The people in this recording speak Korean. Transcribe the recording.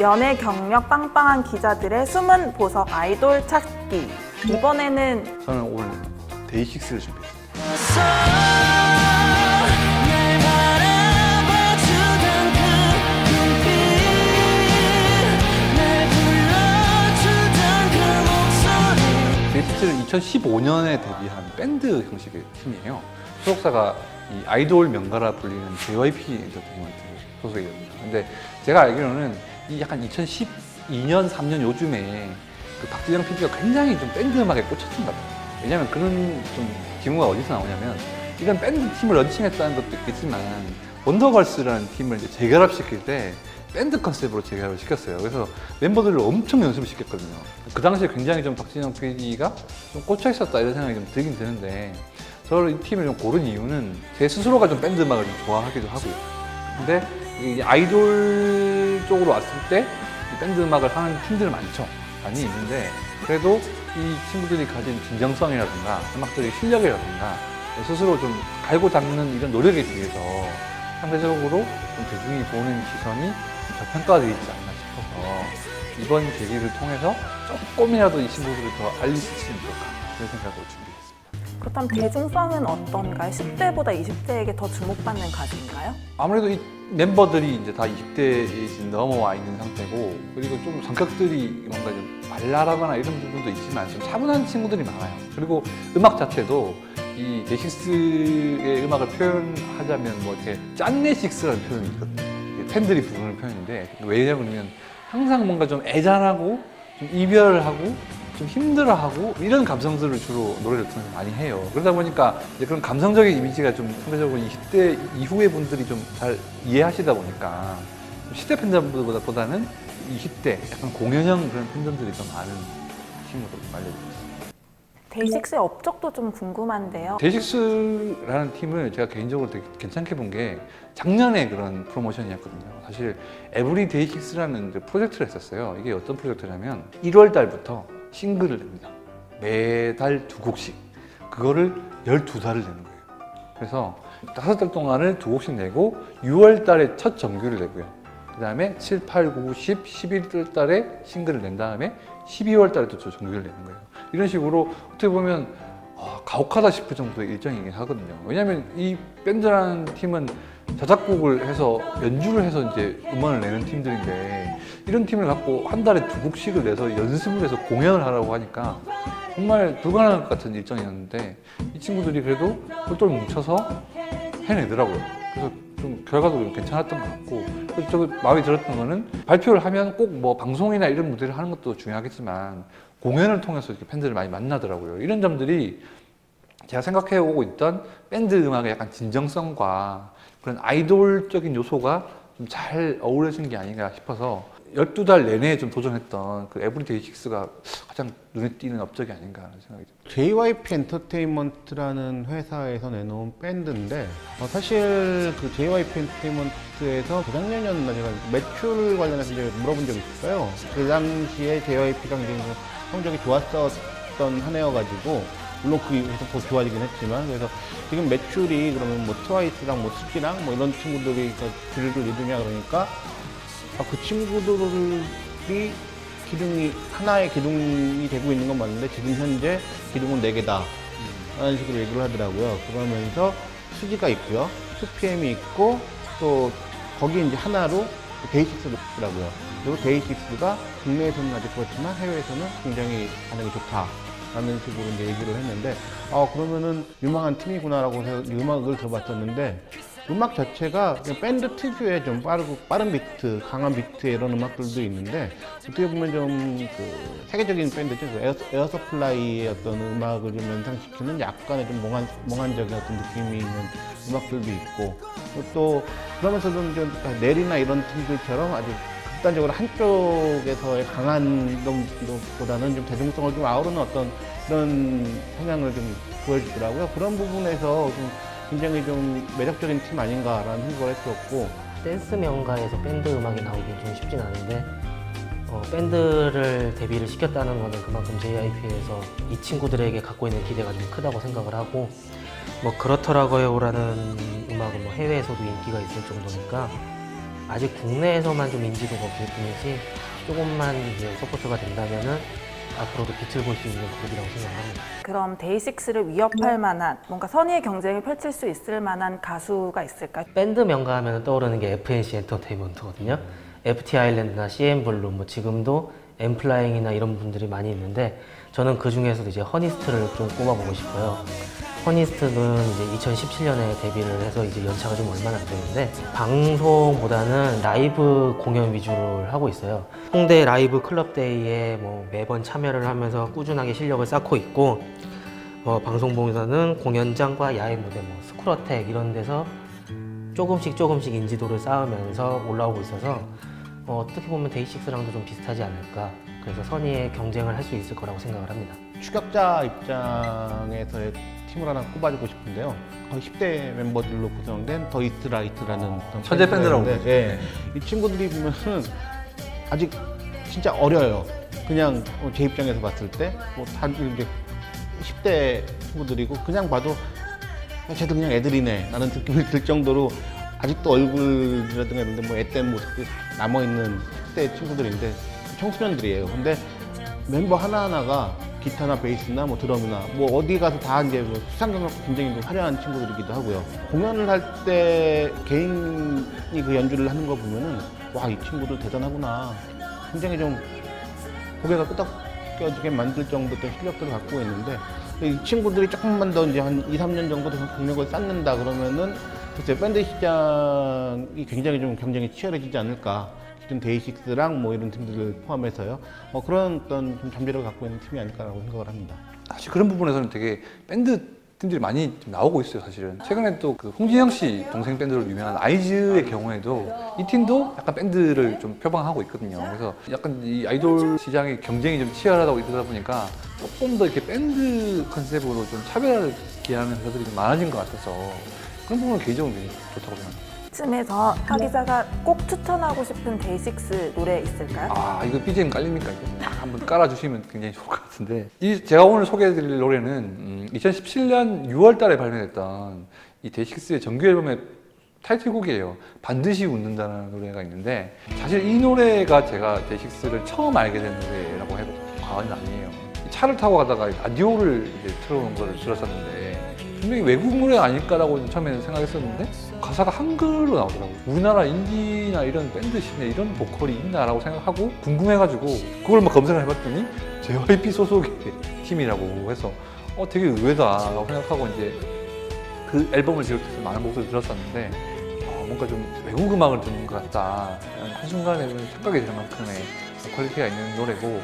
연애 경력 빵빵한 기자들의 숨은 보석 아이돌 찾기. 이번에는 저는 오늘 데이식스를 준비했습니다. 데이식스는 2015년에 데뷔한 밴드 형식의 팀이에요. 소속사가 이 아이돌 명가라 불리는 JYP 엔터테인먼트 소속이거든요. 근데 제가 알기로는 이 약간 2012년, 3년 요즘에 그 박지영 PD가 굉장히 좀 밴드 음악에 꽂혔던 것 같아요. 왜냐면 그런 좀 기무가 어디서 나오냐면 이런 밴드 팀을 런칭했다는 것도 있지만 원더걸스라는 팀을 이제 재결합시킬 때 밴드 컨셉으로 재결합을 시켰어요. 그래서 멤버들을 엄청 연습을 시켰거든요. 그 당시에 굉장히 좀 박진영 PD가 좀 꽂혀 있었다 이런 생각이 좀 들긴 드는데 저를 이 팀을 좀 고른 이유는 제 스스로가 좀 밴드 음악을 좀 좋아하기도 하고요. 근데 이 아이돌 쪽으로 왔을 때 밴드 음악을 하는 팀들 많이 있는데 그래도 이 친구들이 가진 진정성이라든가 음악적인 실력이라든가 스스로 좀 갈고 닦는 이런 노력에 비해서 상대적으로 좀 대중이 보는 시선이 저평가되어 있지 않나 싶어서 이번 계기를 통해서 조금이라도 이 친구들을 더 알릴 수 있으면 좋을까 그런 생각으로 준비했습니다. 그렇다면 대중성은 어떤가요? 10대보다 20대에게 더 주목받는 가수인가요? 아무래도 이 멤버들이 이제 다 20대에 넘어와 있는 상태고 그리고 좀 성격들이 뭔가 좀 발랄하거나 이런 부분도 있지만 좀 차분한 친구들이 많아요. 그리고 음악 자체도 이 데이식스의 음악을 표현하자면 뭐 이렇게 짠내식스라는 표현이 있거든요. 팬들이 부르는 표현인데 왜냐면 항상 뭔가 좀 애잔하고 좀 이별하고 좀 힘들어하고 이런 감성들을 주로 노래를 통해서 많이 해요. 그러다 보니까 이제 그런 감성적인 이미지가 좀 상대적으로 20대 이후의 분들이 좀 잘 이해하시다 보니까 10대 팬덤보다는 20대 약간 공연형 그런 팬덤들이 더 많은 팀으로 알려지고 있습니다. 데이식스의 업적도 좀 궁금한데요. 데이식스라는 팀을 제가 개인적으로 되게 괜찮게 본 게 작년에 그런 프로모션이었거든요. 사실 에브리 데이식스라는 프로젝트를 했었어요. 이게 어떤 프로젝트냐면 1월 달부터 싱글을 냅니다. 매달 2곡씩. 그거를 12달을 내는 거예요. 그래서 5달 동안을 2곡씩 내고 6월 달에 첫 정규를 내고요. 그 다음에 7, 8, 9, 10, 11월 달에 싱글을 낸 다음에 12월 달에 또 정규를 내는 거예요. 이런 식으로 어떻게 보면 가혹하다 싶을 정도의 일정이긴 하거든요. 왜냐하면 이 밴드라는 팀은 자작곡을 해서 연주를 해서 이제 음원을 내는 팀들인데 이런 팀을 갖고 한 달에 2곡씩을 내서 연습을 해서 공연을 하라고 하니까 정말 불가능할 것 같은 일정이었는데 이 친구들이 그래도 똘똘 뭉쳐서 해내더라고요. 그래서 좀 결과도 좀 괜찮았던 것 같고 그래서 저 마음에 들었던 거는 발표를 하면 꼭 뭐 방송이나 이런 무대를 하는 것도 중요하겠지만 공연을 통해서 이렇게 팬들을 많이 만나더라고요. 이런 점들이 제가 생각해오고 있던 밴드 음악의 약간 진정성과 그런 아이돌적인 요소가 좀 잘 어우러진 게 아닌가 싶어서 12달 내내 좀 도전했던 그 에브리데이식스가 가장 눈에 띄는 업적이 아닌가 하는 생각이 듭니다. JYP 엔터테인먼트라는 회사에서 내놓은 밴드인데 사실 그 JYP 엔터테인먼트에서 재작년이었나 제가 매출 관련해서 이제 물어본 적이 있었어요. 그 당시에 JYP가 굉장히 성적이 좋았었던 한 해여가지고 물론 그 회사 좋아지긴 했지만 그래서 지금 매출이 그러면 뭐 트와이스랑 뭐 스키랑 뭐 이런 친구들이 길을 이루냐 그러니까 그 친구들이 기둥이 하나의 기둥이 되고 있는 건 맞는데 지금 현재 기둥은 4개다 라는 식으로 얘기를 하더라고요. 그러면서 수지가 있고요, 2PM이 있고 또 거기 이제 하나로 데이식스가 있더라고요. 그리고 데이식스가 국내에서는 아직 그렇지만 해외에서는 굉장히 반응이 좋다 라는 식으로 이제 얘기를 했는데 그러면은 유망한 팀이구나라고 해서 음악을 들어봤었는데 음악 자체가 그냥 밴드 특유의 좀 빠른 비트, 강한 비트 이런 음악들도 있는데 어떻게 보면 좀 그 세계적인 밴드죠. 에어서플라이의 어떤 음악을 좀 연상시키는 약간의 좀 몽환적인 어떤 느낌이 있는 음악들도 있고 또 그러면서도 좀 넬이나 이런 팀들처럼 아주 극단적으로 한쪽에서의 강한 정도보다는 좀 대중성을 좀 아우르는 어떤 그런 성향을 좀 보여주더라고요. 그런 부분에서 좀 굉장히 좀 매력적인 팀 아닌가라는 생각을 했었고 댄스 명가에서 밴드 음악이 나오기 좀 쉽진 않은데 밴드를 데뷔를 시켰다는 거는 그만큼 JYP에서 이 친구들에게 갖고 있는 기대가 좀 크다고 생각을 하고 뭐 그렇더라고요 라는 음악은 뭐 해외에서도 인기가 있을 정도니까 아직 국내에서만 좀 인지도가 없을 뿐이지 조금만 이제 서포트가 된다면은 앞으로도 빛을 볼 수 있는 그룹이라고 생각합니다. 그럼 데이식스를 위협할 만한 뭔가 선의의 경쟁을 펼칠 수 있을 만한 가수가 있을까요? 밴드 명가 하면 떠오르는 게 FNC 엔터테인먼트거든요. FT 아일랜드나 CM 블루, 뭐 지금도 엠플라잉이나 이런 분들이 많이 있는데 저는 그 중에서도 이제 허니스트를 좀 꼽아보고 싶어요. 허니스트는 이제 2017년에 데뷔를 해서 이제 연차가 좀 얼마나 안 되는데 방송보다는 라이브 공연 위주를 하고 있어요. 홍대 라이브 클럽데이에 뭐 매번 참여를 하면서 꾸준하게 실력을 쌓고 있고 방송국에서는 공연장과 야외 무대, 뭐 스쿨어택 이런 데서 조금씩 인지도를 쌓으면서 올라오고 있어서 어떻게 보면 데이식스랑도 좀 비슷하지 않을까. 그래서 선의의 경쟁을 할 수 있을 거라고 생각을 합니다. 추격자 입장에서의 팀을 하나 꼽아주고 싶은데요. 거의 10대 멤버들로 구성된 더 이스트 라이트라는 천재 밴드라고 있는데, 예, 이 친구들이 보면은 아직 진짜 어려요. 그냥 제 입장에서 봤을 때 뭐 다들 이제 10대 친구들이고 그냥 봐도 쟤들 그냥 애들이네 라는 느낌이 들 정도로 아직도 얼굴이라든가 이런 데 뭐 앳된 모습이 남아있는 10대 친구들인데 청소년들이에요. 근데 멤버 하나하나가 기타나 베이스나 뭐 드럼이나 뭐 어디 가서 다 이제 뭐 수상경력 굉장히 좀 화려한 친구들이기도 하고요. 공연을 할 때 개인이 그 연주를 하는 거 보면은 와, 이 친구들 대단하구나. 굉장히 좀 고개가 끄덕여지게 만들 정도 의 실력들을 갖고 있는데 이 친구들이 조금만 더 이제 한 2, 3년 정도 경력을 쌓는다 그러면은 글쎄 밴드 시장이 굉장히 좀 경쟁이 치열해지지 않을까. 기존 데이식스랑 뭐 이런 팀들을 포함해서요. 그런 어떤 좀 잠재력을 갖고 있는 팀이 아닐까라고 생각을 합니다. 사실 그런 부분에서는 되게 밴드 팀들이 많이 좀 나오고 있어요, 사실은. 최근에 또 그 홍진영 씨 동생 밴드로 유명한 아이즈의 경우에도 이 팀도 약간 밴드를 좀 표방하고 있거든요. 그래서 약간 이 아이돌 시장의 경쟁이 좀 치열하다고 이러다 보니까 조금 더 이렇게 밴드 컨셉으로 좀 차별화를 기하는 회사들이 좀 많아진 것 같아서 그런 부분은 개인적으로 되게 좋다고 생각합니다. 쯤에서 하 기자가 꼭 추천하고 싶은 데이식스 노래 있을까요? 아, 이거 BGM 깔립니까? 이거 딱 한번 깔아주시면 굉장히 좋을 것 같은데. 제가 오늘 소개해드릴 노래는 2017년 6월 달에 발매됐던 이 데이식스의 정규 앨범의 타이틀곡이에요. 반드시 웃는다는 노래가 있는데 사실 이 노래가 제가 데이식스를 처음 알게 된 노래라고 해도 과언이 아니에요. 차를 타고 가다가 라디오를 이제 틀어놓은 걸 들었었는데 분명히 외국 노래 아닐까라고 처음에는 생각했었는데 가사가 한글로 나오더라고요. 우리나라 인디나 이런 밴드 씬에 이런 보컬이 있나라고 생각하고 궁금해가지고 그걸 막 검색을 해봤더니 JYP 소속의 팀이라고 해서 되게 의외다라고 생각하고 이제 그 앨범을 비롯해서 많은 곡들을 들었었는데 뭔가 좀 외국 음악을 듣는 것 같다. 한순간에 착각이 될 만큼의 퀄리티가 있는 노래고